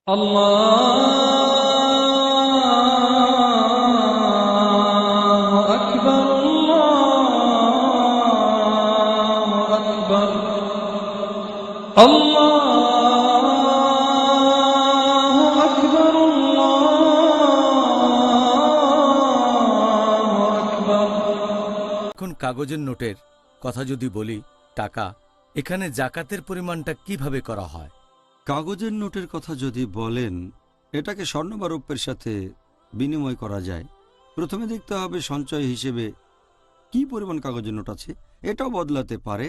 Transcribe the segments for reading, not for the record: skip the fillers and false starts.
الله أكبر الله أكبر الله أكبر الله أكبر। এখন কাগজের নোটের কথা যদি বলি, টাকা, এখানে যাকাতের পরিমাণটা কিভাবে করা হয়? কাগজের নোটের কথা যদি বলেন, এটাকে স্বর্ণ বা রৌপ্যের সাথে বিনিময় করা যায়। প্রথমে দেখতে হবে সঞ্চয় হিসেবে কি পরিমাণ কাগজের নোট আছে, এটাও বদলাতে পারে।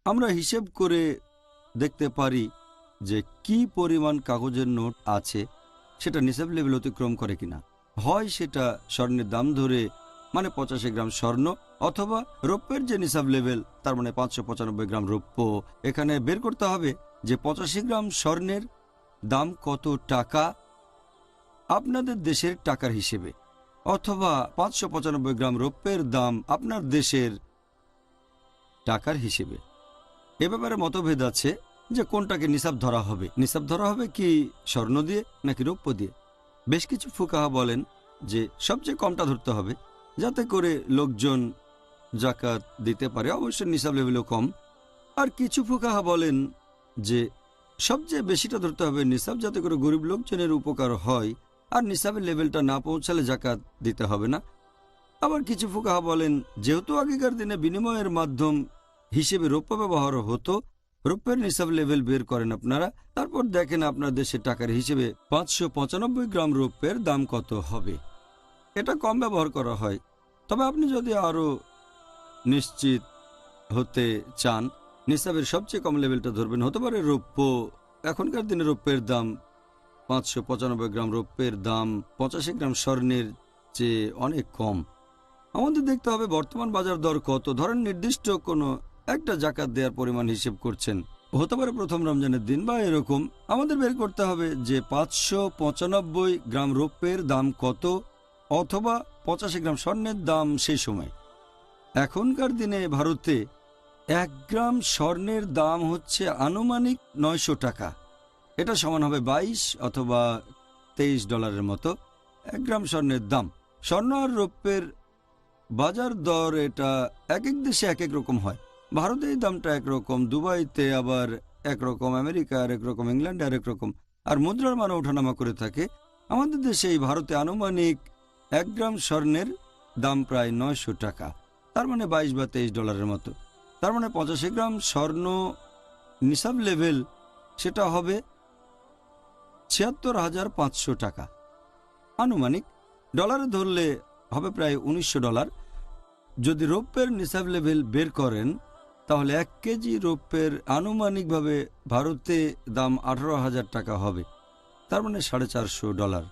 আমরা হিসেব করে দেখতে পারি যে কি পরিমাণ কাগজের নোট আছে, সেটা নিসাব লেভেল অতিক্রম করে কিনা। হয় সেটা স্বর্ণের দাম ধরে, মানে 85 গ্রাম স্বর্ণ, অথবা রৌপ্যের যে নিসাব লেভেল, তার মানে 595 গ্রাম রৌপ্য। এখানে বের করতে হবে যে 85 গ্রাম স্বর্ণের দাম কত টাকা আপনাদের দেশের টাকার হিসেবে, অথবা 595 গ্রাম রৌপ্যের দাম আপনার দেশের টাকার হিসেবে। এ ব্যাপারে মতভেদ আছে যে কোনটাকে নিসাব ধরা হবে। নিসাব ধরা হবে কি স্বর্ণ দিয়ে নাকি রৌপ্য দিয়ে। বেশ কিছু ফুকাহা বলেন যে সবচেয়ে কমটা ধরতে হবে, যাতে করে লোকজন জাকাত দিতে পারে, অবশ্যই নিসাব লেভেলও কম। আর কিছু ফুকাহা বলেন যে সবচেয়ে বেশিটা ধরতে হবে নিসাব, যাতে করে গরিব লোকজনের উপকার হয়, আর নিসাবের লেভেলটা না পৌঁছালে জাকাত দিতে হবে না। আবার কিছু ফুকাহা বলেন যেহেতু আগেকার দিনে বিনিময়ের মাধ্যম হিসেবে রৌপ্য ব্যবহার হতো, রৌপ্যের নিসাব লেভেল বের করেন আপনারা, তারপর দেখেন আপনার দেশের টাকার হিসেবে 595 গ্রাম রৌপ্যের দাম কত হবে। এটা কম ব্যবহার করা হয়। তবে আপনি যদি আরও নিশ্চিত হতে চান, নিসাবের সবচেয়ে কম লেভেলটা ধরবেন। হতে পারে রৌপ্য। এখনকার দিনে রৌপ্যের দাম 595 গ্রাম রৌপ্যের দাম 85 গ্রাম স্বর্ণের চেয়ে অনেক কম। আমাদের দেখতে হবে বর্তমান বাজার দর কত। ধরেন নির্দিষ্ট কোনো একটা জাকাত দেওয়ার পরিমাণ হিসেব করছেন, হতে পারে প্রথম রমজানের দিন বা এরকম। আমাদের বের করতে হবে যে 595 গ্রাম রৌপ্যের দাম কত, অথবা 85 গ্রাম স্বর্ণের দাম সেই সময়। এখনকার দিনে ভারতে 1 গ্রাম স্বর্ণের দাম হচ্ছে আনুমানিক 900 টাকা। এটা সমান হবে 22 অথবা 23 ডলারের মতো 1 গ্রাম স্বর্ণের দাম। স্বর্ণ আর রৌপ্যের বাজার দর এটা এক এক দেশে এক এক রকম হয়। ভারতে এই দামটা একরকম, দুবাইতে আবার একরকম, আমেরিকা আর একরকম, ইংল্যান্ডে আর একরকম, আর মুদ্রার মান ওঠানামা করে থাকে। আমাদের দেশে এই ভারতে আনুমানিক 1 গ্রাম স্বর্ণের দাম প্রায় 900 টাকা, তার মানে 22 বা 23 ডলারের মতো। তার মানে 85 গ্রাম স্বর্ণ নিসাব লেভেল সেটা হবে 76,500 টাকা আনুমানিক। ডলারে ধরলে হবে প্রায় 1900 ডলার। যদি রৌপ্যের নিসাব লেভেল বের করেন, তাহলে 1 কেজি রৌপ্যের আনুমানিকভাবে ভারতে দাম 18,000 টাকা হবে, তার মানে 450 ডলার।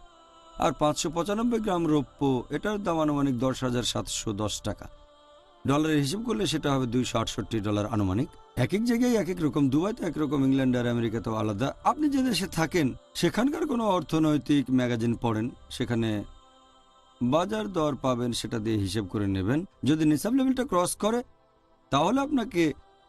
আর 595 গ্রাম রৌপ্য, এটার দাম আনুমানিক 10,710 টাকা। ডলারের হিসেব করলে সেটা হবে 268 ডলার আনুমানিক। এক এক জায়গায় এক এক রকম। দুবাইতে একরকম, ইংল্যান্ড আর আমেরিকাতেও আলাদা। আপনি যে দেশে থাকেন সেখানকার কোনো অর্থনৈতিক ম্যাগাজিন পড়েন, সেখানে বাজার দর পাবেন, সেটা দিয়ে হিসেব করে নেবেন। যদি নিসাব লেভেলটা ক্রস করে, তাহলে আপনাকে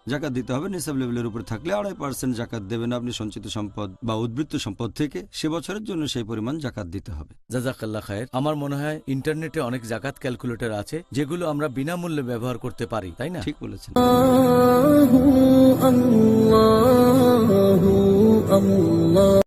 জাকাত দিতে হবে। নিসাব লেভেলের উপর থাকলে 2.5% জাকাত দেবেন আপনি সঞ্চিত সম্পদ বা উদ্বৃত্ত সম্পদ থেকে। সে বছরের জন্য সেই পরিমাণ জাকাত দিতে হবে। জাযাকাল্লাহ খায়ের। আমার মনে হয় ইন্টারনেটে অনেক জাকাত ক্যালকুলেটর আছে, যেগুলো আমরা বিনামূল্যে ব্যবহার করতে পারি, তাই না? ঠিক বলেছেন। আল্লাহু আল্লাহু আল্লাহ।